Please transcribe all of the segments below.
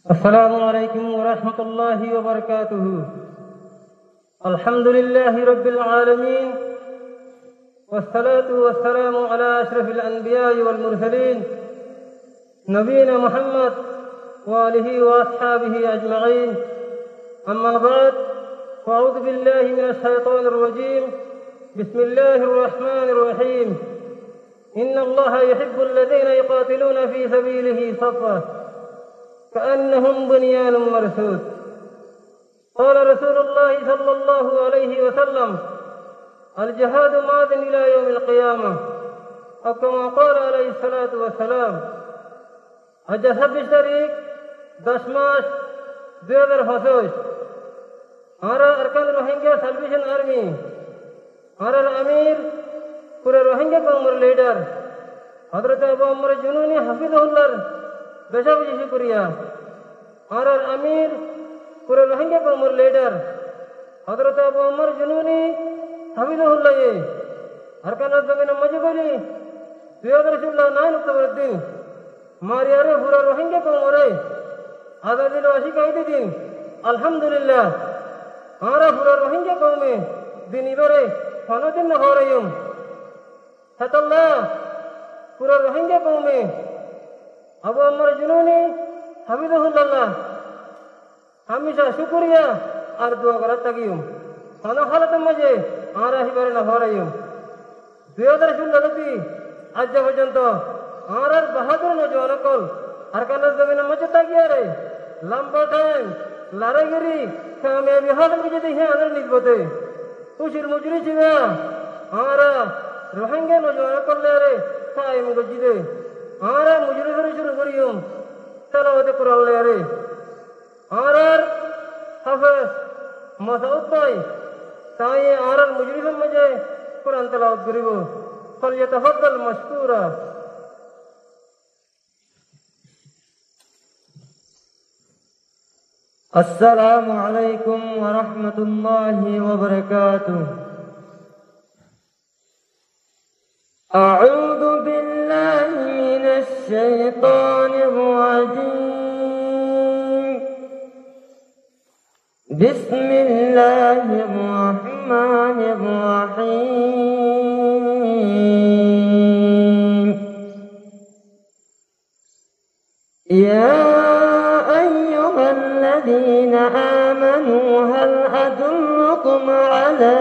السلام عليكم ورحمة الله وبركاته. الحمد لله رب العالمين، والصلاة والسلام على أشرف الأنبياء والمرسلين نبينا محمد وآله وأصحابه أجمعين. أما بعد، فأعوذ بالله من الشيطان الرجيم. بسم الله الرحمن الرحيم. إن الله يحب الذين يقاتلون في سبيله صفا كأنهم بنيان مرصوص. قال رسول الله صلى الله عليه وسلم: الجهاد ماض إلى يوم القيامة، أو كما قال عليه الصلاة والسلام. আজ 26 তারিখ 10 মাস 2025 আমরা আরকান রোহিঙ্গা সালভেশন আর্মি আর আমির পুরো রোহিঙ্গা কওমের লিডার হযরত আবু আমর জুনুনি হাফিজাহুল্লাহর বেশাবেশি শুকরিয়া। আর আমির পুরো রোহিঙ্গা কওমের লিডার হযরত আবু আমর জুনুনি হাফিজাহুল্লাহ আরকানের জমিনে মজবুরি 2009 অক্টোবর দিন মারিয়ারে পুরো রোহিঙ্গা কওমরে আজাদির ওয়াসিকাইতে দিন আলহামদুলিল্লাহ আমরা পুরো রোহিঙ্গা কওমে দিন ইবারে ফানাদিন না হরাইম সাতাল্লাহ পুরো রোহিঙ্গা কওমে আবু আমর জুনুনি হাফিজাহুল্লাহ হামেশা শুকরিয়া আর দোয়া করার তাকিম ফানা হালাতের মাঝে আমরা ইবারে না হরাইম 2016 থেকে আজ পর্যন্ত আর বাহাদুর নজওয়ান কল আরকানের জমিনে মজে তাকিয়ারে লম্বা টাইম লড়াইগিরি কামিয়াবি হাসিল কি যদি হ্যাঁ আদর নিকবতে খুশির মুজরি ছিল আর রোহিঙ্গা নজওয়ান করলে রে কায়েম গজিদে আর মুজরি করে শুরু করিম তেলাওয়াতে কুরআন লে রে আর হাফেজ মাসউদ ভাই তাই আর মুজরিদের মাঝে কুরআন তেলাওয়াত করিব ফালইয়াতাফাদ্দাল মাশকুরা। السلام عليكم ورحمة الله وبركاته. أعوذ بالله من الشيطان الرجيم. بسم الله الرحمن الرحيم. يا الذين آمنوا هل أدلكم على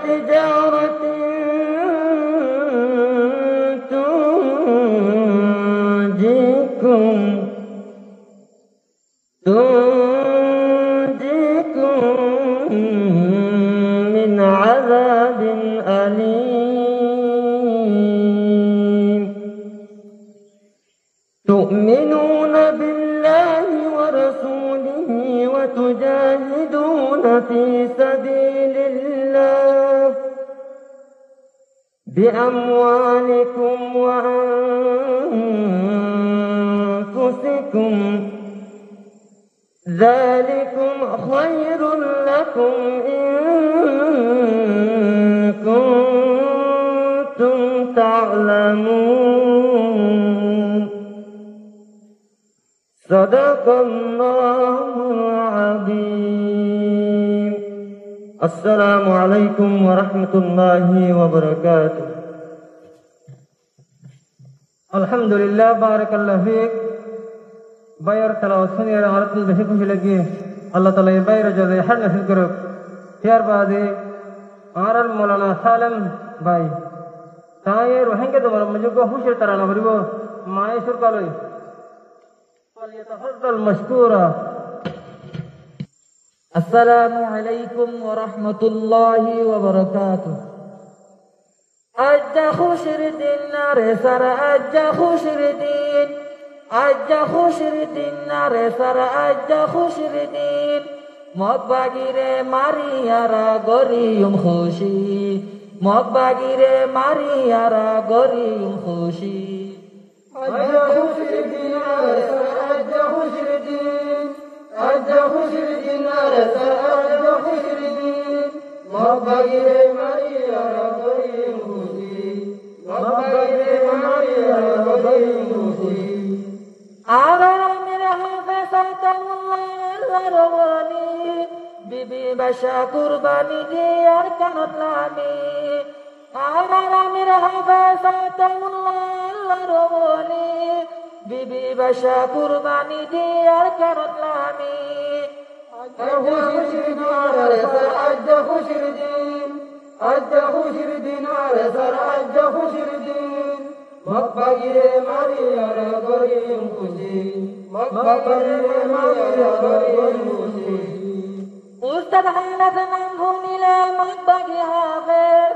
تجارة تنجيكم من عذاب أليم. تؤمنون بالله ورسوله وتجاهدون في سبيل الله بأموالكم وأنفسكم، ذلكم خير لكم إن كنتم تعلمون. صدق الله العظيم. السلام عليكم ورحمة الله وبركاته. আলহামদুলিল্লাহ বারাকাল্লাহ ফিক। বাইর তেলাওয়াত শুনে আর আপনি বেশি খুশি লাগে আল্লাহ তাআলা এই বাইরে যাবে হার নসিব করুক। এর বাদে আর মাওলানা সালেম ভাই তাই রোহিঙ্গা তোমার মজুগ হুশের তারানা করিব মায়ে সুরকালই فليتفضل مشكورا. السلام عليكم ورحمة الله وبركاته. أجا خشر الدين نار سر أجا خشر الدين أجا خشر الدين نار سر أجا خشر الدين مباغيره ماريارا غريم خوشي مباغيره ماريارا غريم خوشي. أجا خشر الدين نار سر أجا خشر الدين أجا خشر الدين نار سر أجا خشر الدين مباغيره ماريارا غريم خوشي مباغيره ماريارا غريم বাসা কুরবানি দিয়ার কানত লামি আর আমির হাফেজ আতাউল্লাহ রবলি বিবি বাসা কুরবানি দিয়ার কানত লামি মক্কাগিরে মারিয়ার গরিম খুশি মক্কাগিরে মারিয়ার গরিম খুশি উস্তাদ হাইলাত নাম ভুনিলে মক্কাগি হাফের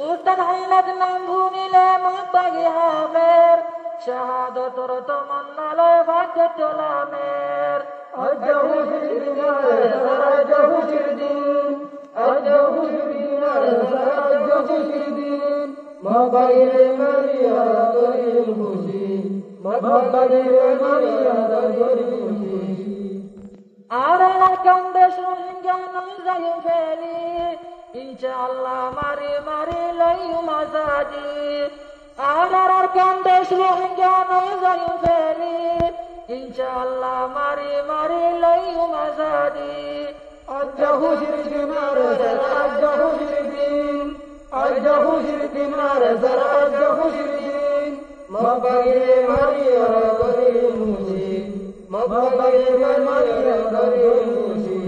উস্তাদ হাইলাত নাম ভুনিলে মক্কাগি হাফের শাহাদতর তমন্নালয় ভাগ্য তোলামের আজ্জাহু শিরদিনার আজ্জাহু শিরদিন আজ্জাহু শিরদিনার আজ্জাহু শিরদিন মক্কাগিরে মারিয়ার গরিম খুশি মক্কাগিরে মারিয়ার গরিম খুশি আরালা কান্দে রোহিঙ্গা নজায়ু ফেলি ইনশাআল্লাহ মারি মারি লইউ মাজাদি আরার কান্দে রোহিঙ্গা নজায়ু ফেলি ইনশাআল্লাহ মারি মারি লইউ মাজাদি আজ্জাহু শিরদিনার আজ্জাহু শিরদিন আজ্জাহু শিরদিনার আজ্জাহু শিরদিন মক্কাগিরে মারিয়ার গরিম খুশি মক্কাগিরে মারিয়ার গরিম খুশি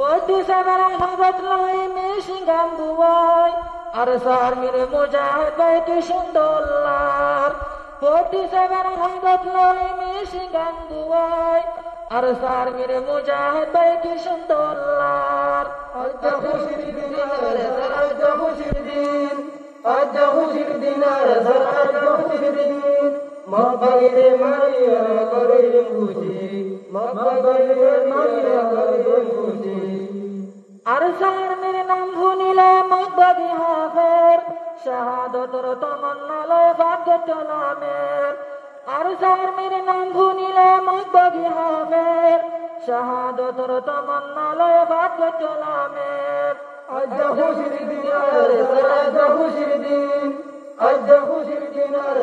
পতি সাগরা হাবত লাই মিশিঙ্গাম বুয়াই আর সার মিরে মুজাহিদ ভাই কি সুন্দর পতি সাগরা হাবত লাই মিশিঙ্গাম বুয়াই আর সার মিরে মুজাহিদ ভাই কি সুন্দর আজ্জাহু শিরদিনার আজ্জাহু শিরদিন আজ্জাহু শিরদিনার আজ্জাহু শিরদিন মক্কাগিরে মারিয়ার গরিম খুশি মক্কাগিরে মারিয়ার গরিম খুশি আর সার মেরে নাম ভুনিলে মক্কাগি হাফের শাহাদতর তমন্নালয় ভাগ্য তোলামের আর সার মেরে নাম ভুনিলে মক্কাগি হাফের শাহাদতর তমন্নালয় ভাগ্য তোলামের আজ্জাহু শিরদিনার আজ্জাহু শিরদিন আজ্জাহু শিরদিনার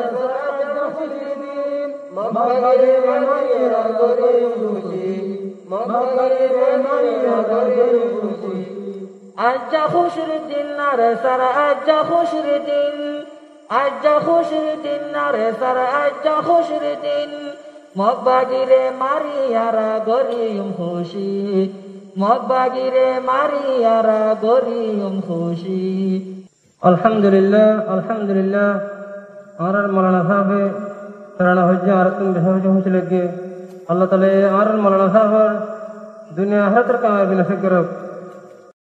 আজ্জাহু শিরদিন মক্কাগিরে মারিয়ার গরিম খুশি মক্কাগিরে মারিয়ার গরিম খুশি আজ্জা খুশির দিন না রে সারা আজ্জা খুশির দিন আজ্জা খুশির দিন না রে সারা আজ্জা খুশির দিন মক্কাগিরে মারিয়ারা গরিম খুশি মক্কাগিরে মারিয়ারা গরিম খুশি আলহামদুলিল্লাহ আলহামদুলিল্লাহ আর মৌলানা সাহেব তারা হজ্জে আর তুমি বেশি হয়েছিল গিয়ে আল্লাহ তাআলা আর মৌলানা সাহেব দুনিয়া আখিরাতের কামাই বিনাশ করুক